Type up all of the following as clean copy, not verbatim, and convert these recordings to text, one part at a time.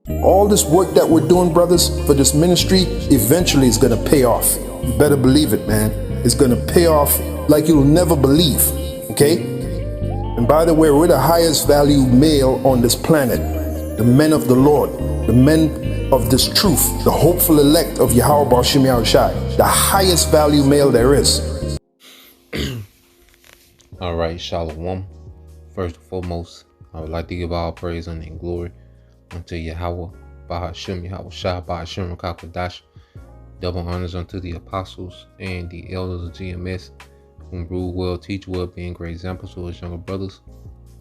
All this work that we're doing, brothers, for this ministry, eventually is going to pay off. You better believe it, man. It's going to pay off like you'll never believe, okay? And by the way, we're the highest value male on this planet. The men of the Lord, the men of this truth, the hopeful elect of Yahweh Bashim Yahushai, the highest value male there is. All right, Shalom. First and foremost, I would like to give all praise and glory unto Yahweh, Bahashim Yahushai, Bahashim Rakakadash. Double honors unto the apostles and the elders of GMS, whom rule well, teach well, being great examples to his younger brothers.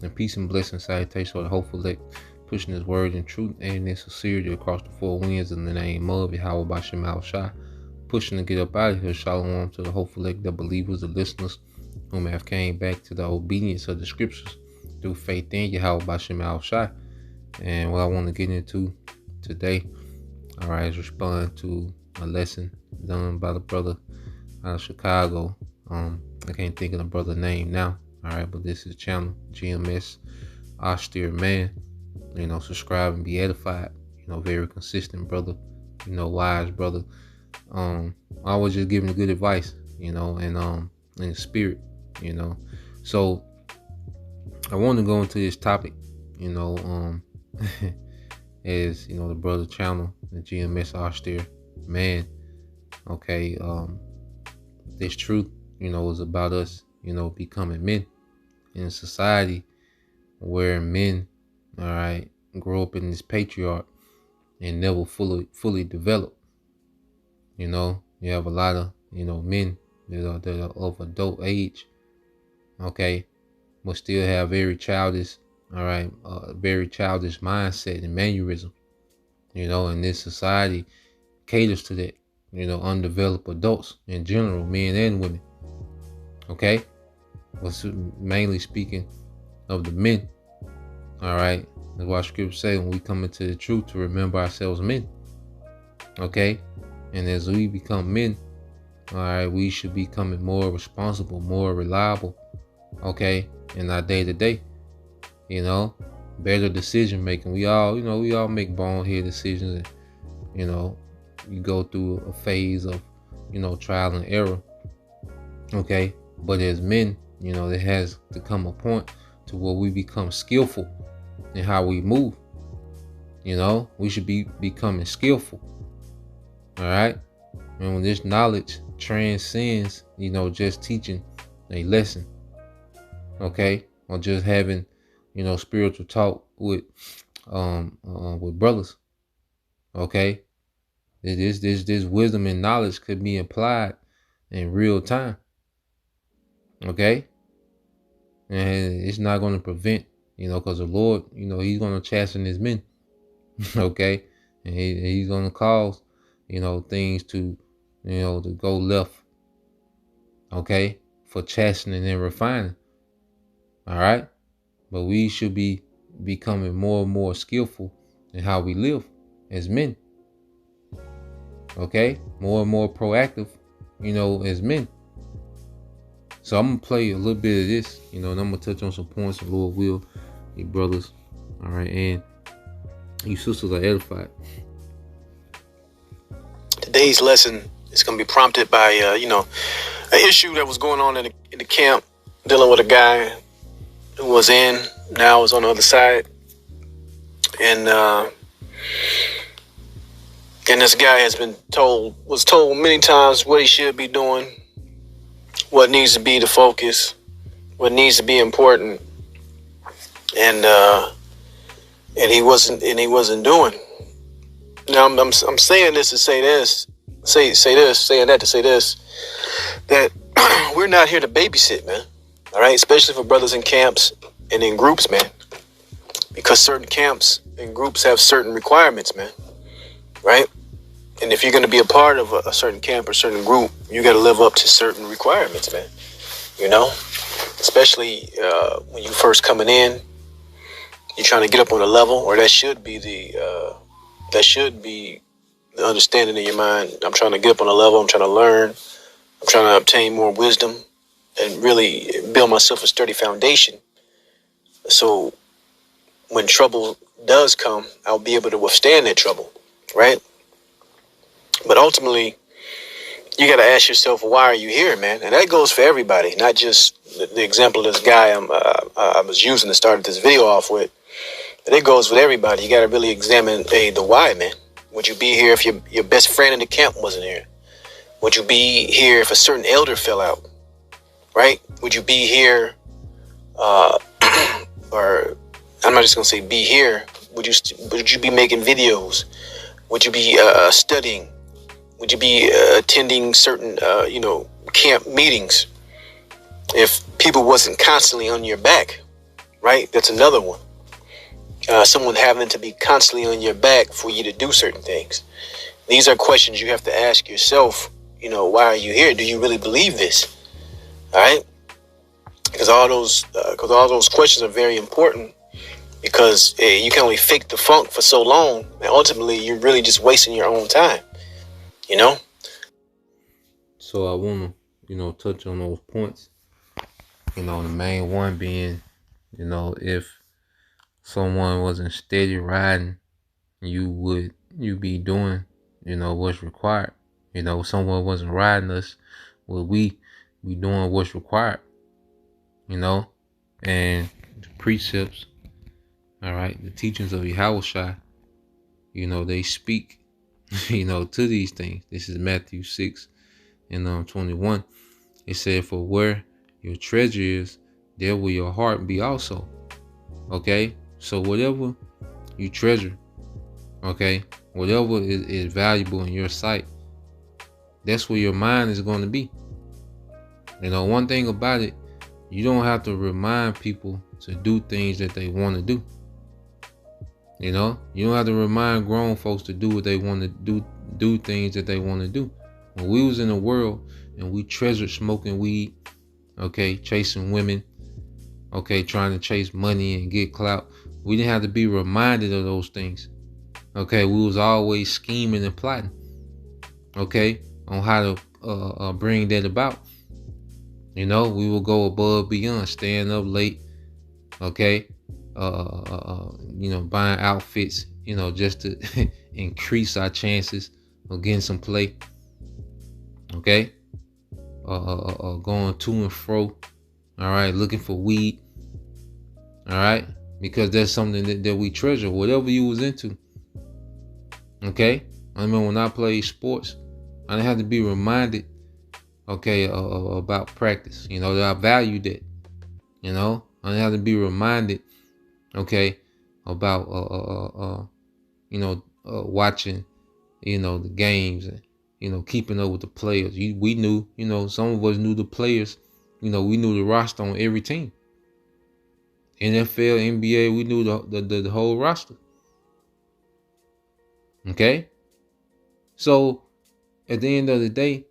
And peace and blessing, salutation for the hopeful elect, pushing his word in truth and in sincerity across the four winds in the name of Yahweh Bahashim Yahushai. Pushing to get up out of here, shalom to the hopeful elect, the believers, the listeners, whom have came back to the obedience of the scriptures through faith in Yahweh Bahashim Yahushai. And what I want to get into today, all right, is respond to a lesson done by the brother out of Chicago. I can't think of the brother's name now, all right, but this is channel GMS, austere man. You know, subscribe and be edified. You know, very consistent brother. You know, wise brother. Always just giving good advice. You know, and in the spirit. You know, so I want to go into this topic. You know, as you know, the brother channel, the GMS austere man. Okay, this truth, you know, is about us, you know, becoming men in a society where men, all right, grow up in this patriarch and never fully develop. You know, you have a lot of, you know, men that are of adult age, okay, but still have very childish, all right, very childish mindset and mannerism. You know, and this society caters to that. You know, undeveloped adults in general, men and women. Okay, but mainly speaking of the men. All right, that's why scripture say when we come into the truth to remember ourselves men. Okay, and as we become men, all right, we should be becoming more responsible, more reliable. Okay, in our day to day. You know, better decision making. We all make bonehead decisions, and you know, you go through a phase of, you know, trial and error. Okay, but as men, you know, there has to come a point to where we become skillful in how we move. You know, we should be becoming skillful. All right, and when this knowledge transcends, you know, just teaching a lesson, okay, or just having, you know, spiritual talk with brothers, okay. This wisdom and knowledge could be applied in real time. Okay? And it's not going to prevent, you know, because the Lord, you know, he's going to chasten his men. Okay? And he's going to cause, you know, things to, you know, to go left. Okay? For chastening and refining. All right? But we should be becoming more and more skillful in how we live as men. Okay, more and more proactive, you know, as men. So I'm gonna play a little bit of this, you know, and I'm gonna touch on some points of Lord will, you brothers, all right, and you sisters are edified. Today's lesson is gonna be prompted by, you know, an issue that was going on in the camp, dealing with a guy who was in, now is on the other side, and this guy was told many times what he should be doing, what needs to be the focus, what needs to be important, and he wasn't doing. Now I'm saying this to say this, saying that to say this, that we're not here to babysit, man. All right, especially for brothers in camps and in groups, man, because certain camps and groups have certain requirements, man. Right? And if you're going to be a part of a certain camp or certain group, you got to live up to certain requirements, man. You know, especially when you first coming in, you're trying to get up on a level, or that should be the understanding in your mind. I'm trying to get up on a level. I'm trying to learn. I'm trying to obtain more wisdom and really build myself a sturdy foundation. So when trouble does come, I'll be able to withstand that trouble, right? But ultimately, you got to ask yourself, why are you here, man? And that goes for everybody, not just the example of this guy I was using to start this video off with. But it goes with everybody. You got to really examine the why, man. Would you be here if your best friend in the camp wasn't here? Would you be here if a certain elder fell out, right? Would you be here, or I'm not just gonna say be here. Would you be making videos? Would you be studying? Would you be attending certain camp meetings if people wasn't constantly on your back, right? That's another one. Someone having to be constantly on your back for you to do certain things. These are questions you have to ask yourself. Why are you here? Do you really believe this? All right, because all those questions are very important. Because you can only fake the funk for so long, and ultimately you're really just wasting your own time. So I want to, touch on those points. The main one being, if someone wasn't steady riding, you be doing, what's required. Someone wasn't riding us, well, we be doing what's required. And the precepts, all right, the teachings of Yahushua, they speak, to these things. This is Matthew 6 and 21. It said, for where your treasure is, there will your heart be also. Okay, so whatever you treasure, okay, whatever is valuable in your sight, that's where your mind is going to be. One thing about it, you don't have to remind people to do things that they want to do. You don't have to remind grown folks to do what they want to do things that they want to do. When we was in the world and we treasured smoking weed, okay, chasing women, okay, trying to chase money and get clout, we didn't have to be reminded of those things. Okay, we was always scheming and plotting, okay, on how to bring that about. We will go above beyond, staying up late, okay, buying outfits, just to increase our chances of getting some play. Okay, going to and fro, all right, looking for weed, all right, because that's something that we treasure, whatever you was into. Okay, I remember when I played sports, I didn't have to be reminded, okay, about practice, that I valued it. I didn't have to be reminded, okay, about watching, the games and keeping up with the players. We knew, some of us knew the players. We knew the roster on every team. NFL, NBA, we knew the whole roster. Okay, so at the end of the day,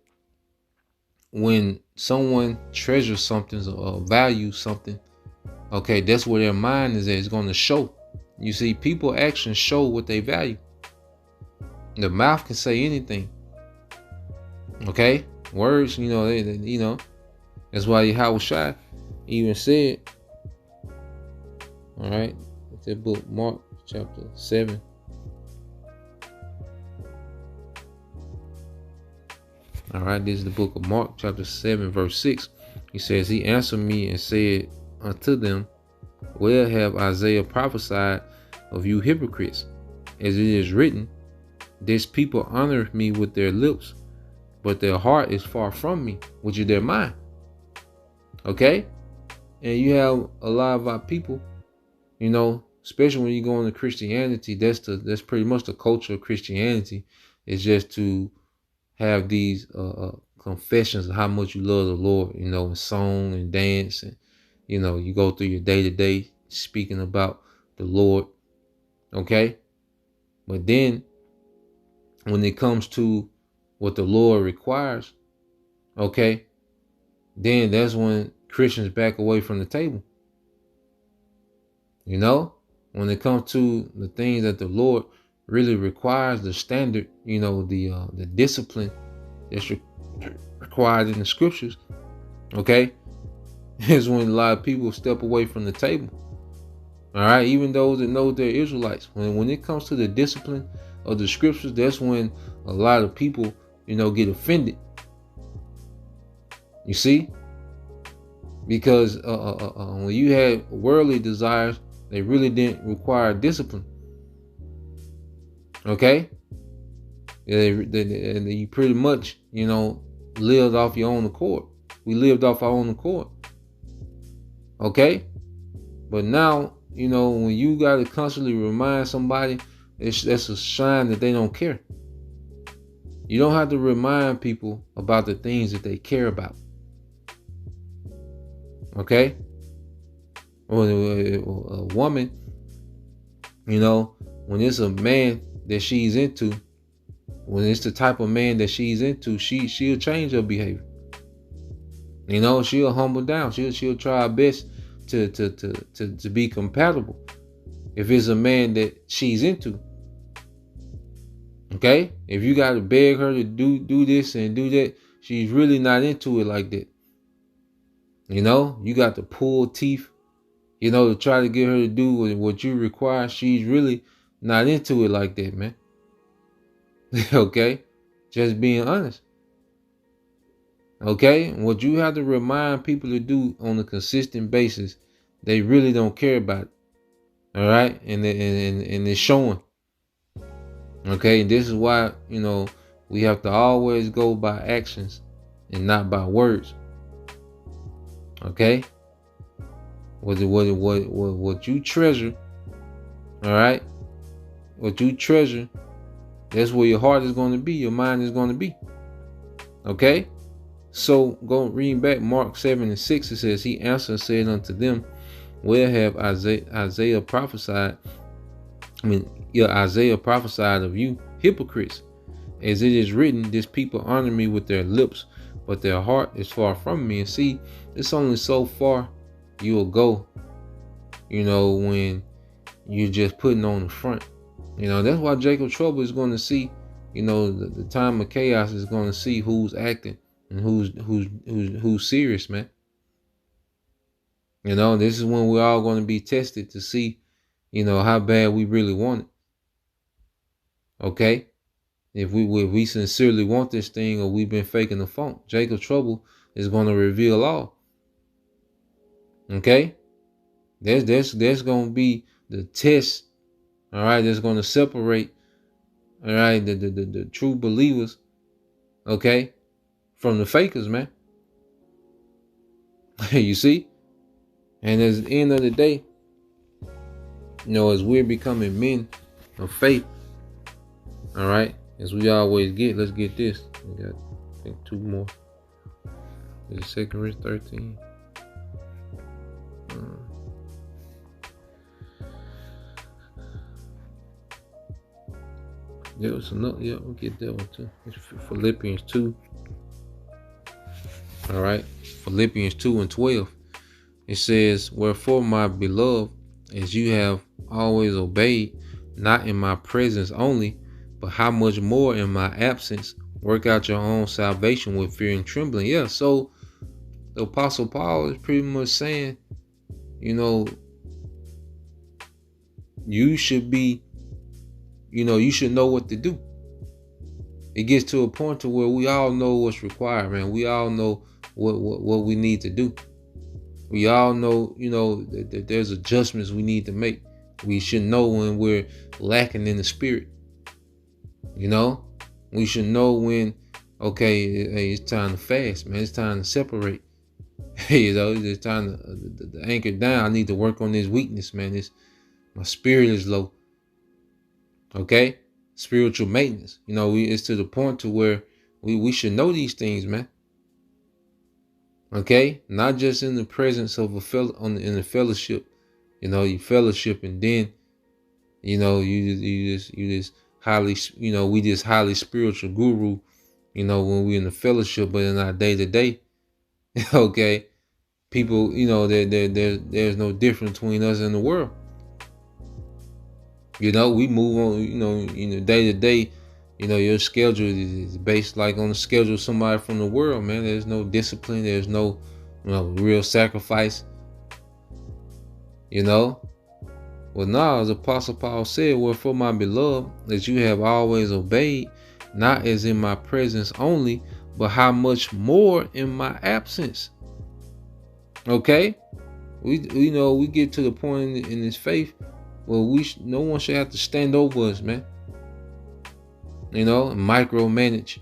when someone treasures something or values something, okay, that's where their mind is at. It's going to show. You see, people actions show what they value. The mouth can say anything. Okay, words, that's why Yahushua even said, all right, that book, Mark chapter 7. All right, this is the book of Mark chapter 7 verse 6. He says, he answered me and said unto them, well have Isaiah prophesied of you hypocrites, as it is written, this people honor me with their lips, but their heart is far from me, which is their mind. Okay, and you have a lot of our people, especially when you go into Christianity, that's pretty much the culture of Christianity, is just to have these confessions of how much you love the Lord, in song and dance, and you go through your day-to-day speaking about the Lord. Okay, but then when it comes to what the Lord requires, okay, then that's when Christians back away from the table. When it comes to the things that the Lord really requires, the standard, the discipline that's required in the scriptures, okay, is when a lot of people step away from the table. All right, even those that know they're Israelites. When it comes to the discipline of the scriptures, that's when a lot of people, get offended. You see, because when you had worldly desires, they really didn't require discipline. Okay, and you pretty much, lived off your own accord. We lived off our own accord. Okay, but now, when you got to constantly remind somebody, that's a sign that they don't care. You don't have to remind people about the things that they care about. Okay? Or a woman, when it's a man that she's into, when it's the type of man that she's into, she'll change her behavior. She'll humble down. She'll try her best to be compatible if it's a man that she's into. Okay? If you got to beg her to do this and do that, she's really not into it like that. You got to pull teeth, to try to get her to do what you require. She's really not into it like that, man. Okay? Just being honest. Okay? What you have to remind people to do on a consistent basis, they really don't care about it. All right? And it's showing. Okay? And this is why, we have to always go by actions and not by words. Okay? What you treasure, all right? What you treasure, that's where your heart is going to be, your mind is going to be. Okay? So go read back Mark 7:6. It says, he answered and said unto them, where have Isaiah prophesied? Isaiah prophesied of you hypocrites, as it is written, this people honor me with their lips, but their heart is far from me. And see, it's only so far you'll go, when you're just putting on the front. That's why Jacob Trouble is going to see, the time of chaos is going to see who's acting and who's serious, man. This is when we're all going to be tested to see, how bad we really want it. Okay? If we sincerely want this thing, or we've been faking the funk, Jacob Trouble is going to reveal all. Okay? There's going to be the test, all right, that's going to separate, all right, the true believers, okay, from the fakers, man. You see? And at the end of the day, as we're becoming men of faith, all right, as we always get, let's get this. We got, I think, 2 more. Is it 2 Corinthians 13? There was another, yeah, we'll get that one too. It's Philippians 2. All right, Philippians 2:12. It says, wherefore, my beloved, as you have always obeyed, not in my presence only, but how much more in my absence, work out your own salvation with fear and trembling. Yeah, so the Apostle Paul is pretty much saying, you should be, you should know what to do. It gets to a point to where we all know what's required, man. We all know what we need to do. We all know, that there's adjustments we need to make. We should know when we're lacking in the spirit. We should know when, okay, hey, it's time to fast, man. It's time to separate. It's time to anchor down. I need to work on this weakness, man. My spirit is low. Okay? Spiritual maintenance. It's to the point to where we should know these things, man. Okay? Not just in the presence of in the fellowship. You fellowship, and then, you just highly, we just highly spiritual guru, when we're in the fellowship, but in our day to day, okay, people, there's no difference between us and the world. We move on, day to day, your schedule is based like on the schedule of somebody from the world, man. There's no discipline. There's no, real sacrifice, Well, now, as Apostle Paul said, wherefore, my beloved, that you have always obeyed, not as in my presence only, but how much more in my absence. Okay? We get to the point in this faith where no one should have to stand over us, man. And micromanage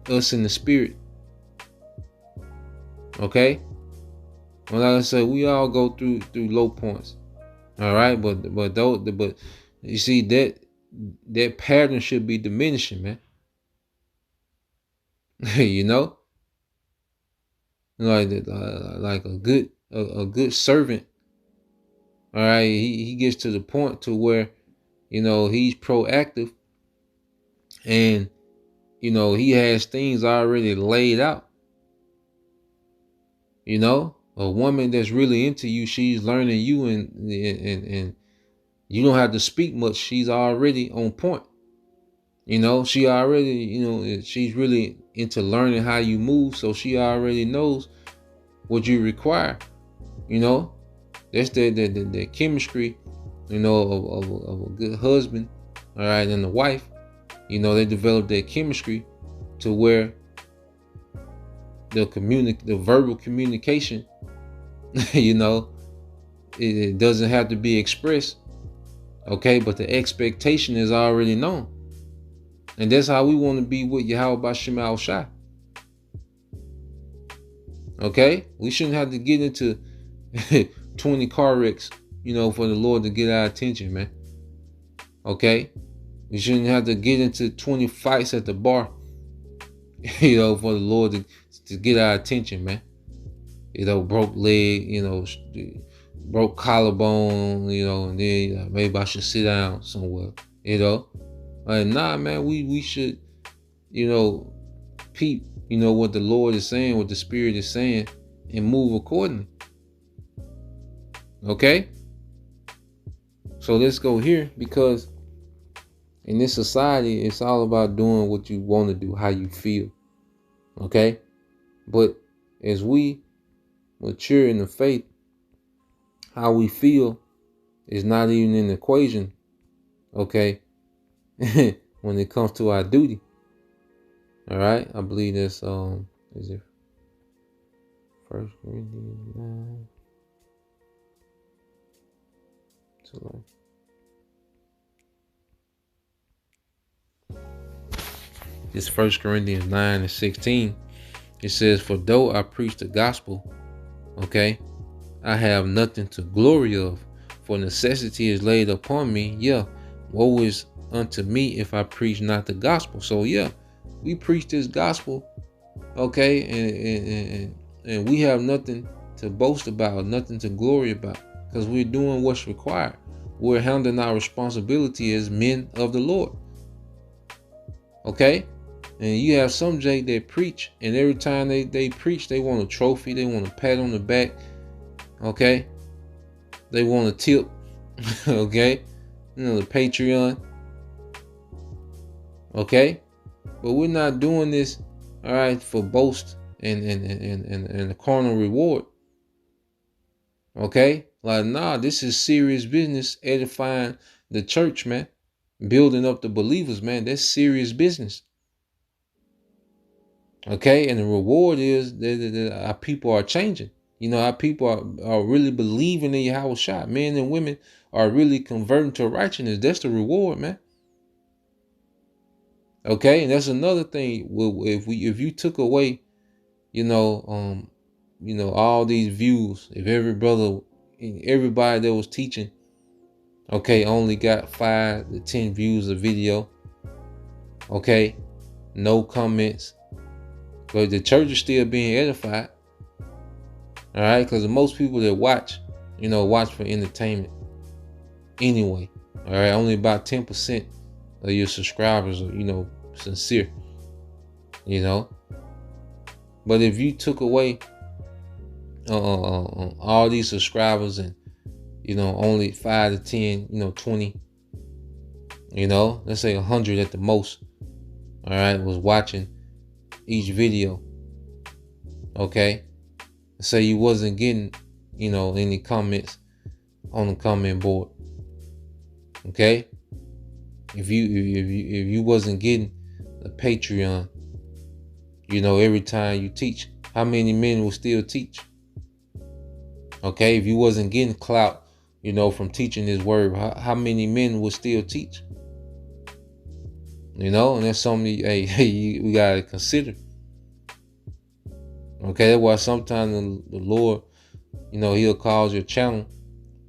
us in the spirit. Okay? Well, like I said, we all go through low points. All right, but you see that pattern should be diminishing, man. Like a good servant. All right, he gets to the point to where he's proactive, and he has things already laid out. A woman that's really into you, she's learning you, and you don't have to speak much. She's already on point. She already, she's really into learning how you move, so she already knows what you require. That's the chemistry, of a good husband, all right, and the wife. They develop that chemistry to where the verbal communication, it doesn't have to be expressed, okay, but the expectation is already known. And that's how we want to be with Yahweh Bashim Al-Shai. Okay? We shouldn't have to get into 20 car wrecks, for the Lord to get our attention, man. Okay? We shouldn't have to get into 20 fights at the bar, for the Lord to get our attention, man. Broke leg, broke collarbone, and then maybe I should sit down somewhere, Like, nah, man, we should, peep, what the Lord is saying, what the Spirit is saying, and move accordingly. Okay? So let's go here, because in this society, it's all about doing what you want to do, how you feel. Okay? But as we mature in the faith, how we feel is not even in the equation. Okay? When it comes to our duty. All right? I believe that's is it 1 Corinthians 9? It's 1 Corinthians 9 and 16. It says, for though I preach the gospel, okay, I have nothing to glory of, for necessity is laid upon me. Yeah, woe is unto me if I preach not the gospel. So yeah, we preach this gospel, okay, and we have nothing to boast about, nothing to glory about, because we're doing what's required. We're handling our responsibility as men of the Lord. Okay? And you have some Jake that preach, and every time they preach, they want a trophy, they want a pat on the back. Okay? They want a tip. Okay? The Patreon. Okay? But we're not doing this, all right, for boast and a carnal reward. Okay? Like, nah, this is serious business, edifying the church, man. Building up the believers, man. That's serious business. Okay? And the reward is that our people are changing. Our people are really believing in Yahweh Shai. Men and women are really converting to righteousness. That's the reward, man. Okay? And that's another thing. If you took away, all these views, if everybody that was teaching, okay, only got 5 to 10 views of video, okay, no comments, but the church is still being edified, all right, because most people that watch for entertainment anyway, all right, only about 10% of your subscribers are, sincere, but if you took away all these subscribers and only 5 to 10, 20, let's say 100 at the most, all right, was watching each video. Okay, say you wasn't getting any comments on the comment board, Okay, if you wasn't getting the Patreon, every time you teach, how many men will still teach? Okay, if you wasn't getting clout, from teaching this word, how many men will still teach? And that's something we gotta consider. Okay, that's why sometimes the Lord, He'll cause your channel,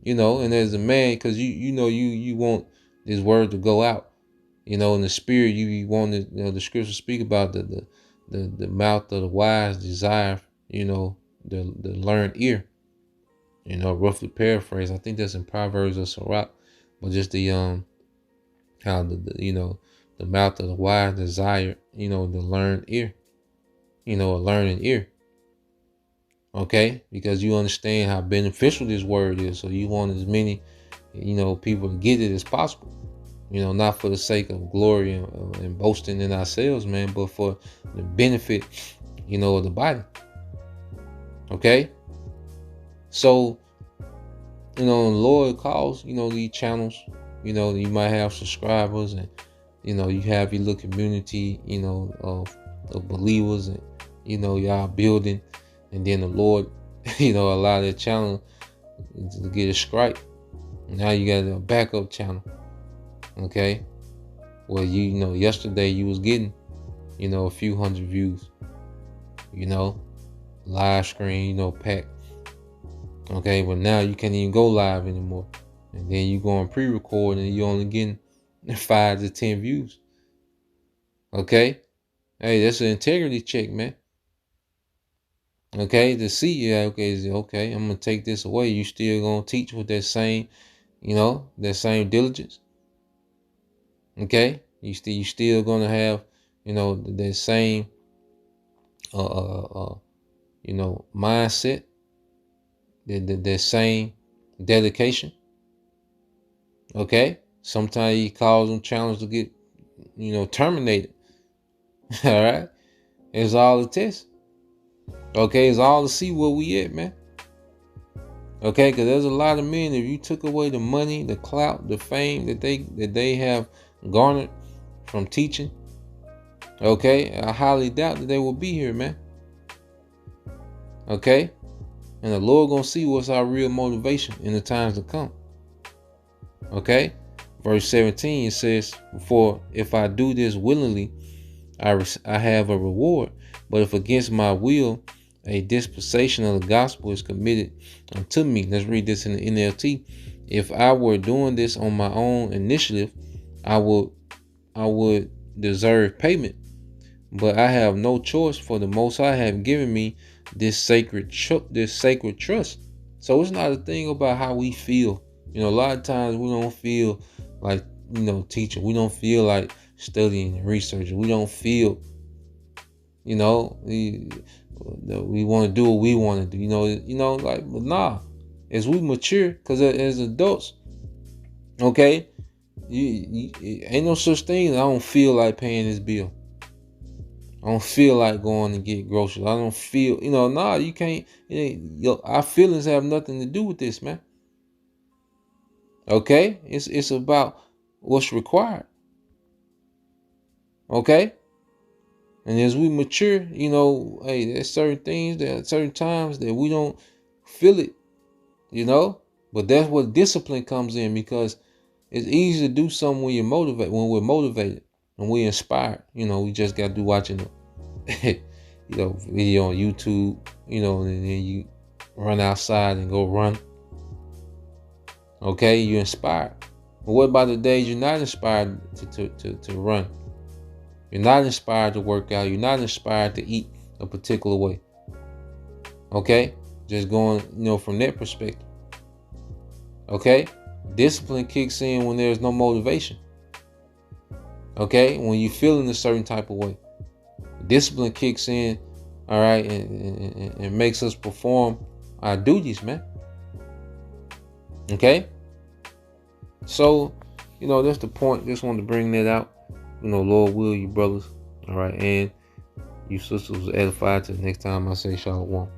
and as a man, because you want this word to go out, in the spirit, you want to, the scriptures speak about the mouth of the wise desire, the learned ear, roughly paraphrase. I think that's in Proverbs or Sirach, but just the how the mouth of the wise desire, the learned ear, a learning ear. Okay, because you understand how beneficial this word is, so you want as many, people to get it as possible. Not for the sake of glory and boasting in ourselves, man, but for the benefit, of the body. Okay, so the Lord calls, these channels. You might have subscribers, and you have your little community, of believers, and y'all building. And then the Lord, allow that channel to get a strike. Now you got a backup channel. Okay. Well, yesterday you was getting, a few hundred views, live screen, packed. Okay. But now you can't even go live anymore. And then you go on pre-record and you only getting 5 to 10 views. Okay. Hey, that's an integrity check, man. Okay, to see, okay, I'm gonna take this away. You still gonna teach with that same, that same diligence. Okay, you still gonna have, that same, mindset, that same dedication. Okay, sometimes he calls them challenge to get, terminated. All right, it's all a test. Okay, it's all to see where we at, man. Okay, because there's a lot of men, if you took away the money, the clout, the fame that they have garnered from teaching, okay, I highly doubt that they will be here, man. Okay, and the Lord gonna see what's our real motivation in the times to come. Okay, verse 17, it says, "For if I do this willingly, I have a reward. But if against my will, a dispensation of the gospel is committed unto me." Let's read this in the NLT. "If I were doing this on my own initiative, I would deserve payment. But I have no choice, for the Most High have given me this sacred trust." So it's not a thing about how we feel. A lot of times we don't feel like, teaching. We don't feel like studying and researching. We don't feel, we want to do what we want to do, but nah, as we mature, because as adults, okay, you ain't no such thing. I don't feel like paying this bill. I don't feel like going to get groceries. I don't feel, nah, you can't. Our feelings have nothing to do with this, man. Okay, it's about what's required. Okay. And as we mature, hey, there's certain times that we don't feel it, but that's where discipline comes in, because it's easy to do something when we're motivated and we're inspired. We just got to watching a video on YouTube, and then you run outside and go run. Okay, you're inspired. But what about the days you're not inspired to run? You're not inspired to work out. You're not inspired to eat a particular way. Okay? Just going, from that perspective. Okay? Discipline kicks in when there's no motivation. Okay? When you're feeling a certain type of way. Discipline kicks in, all right, and makes us perform our duties, man. Okay? So, that's the point. Just wanted to bring that out. Lord will, you brothers, all right, and you sisters was edified. Till the next time I say shalom.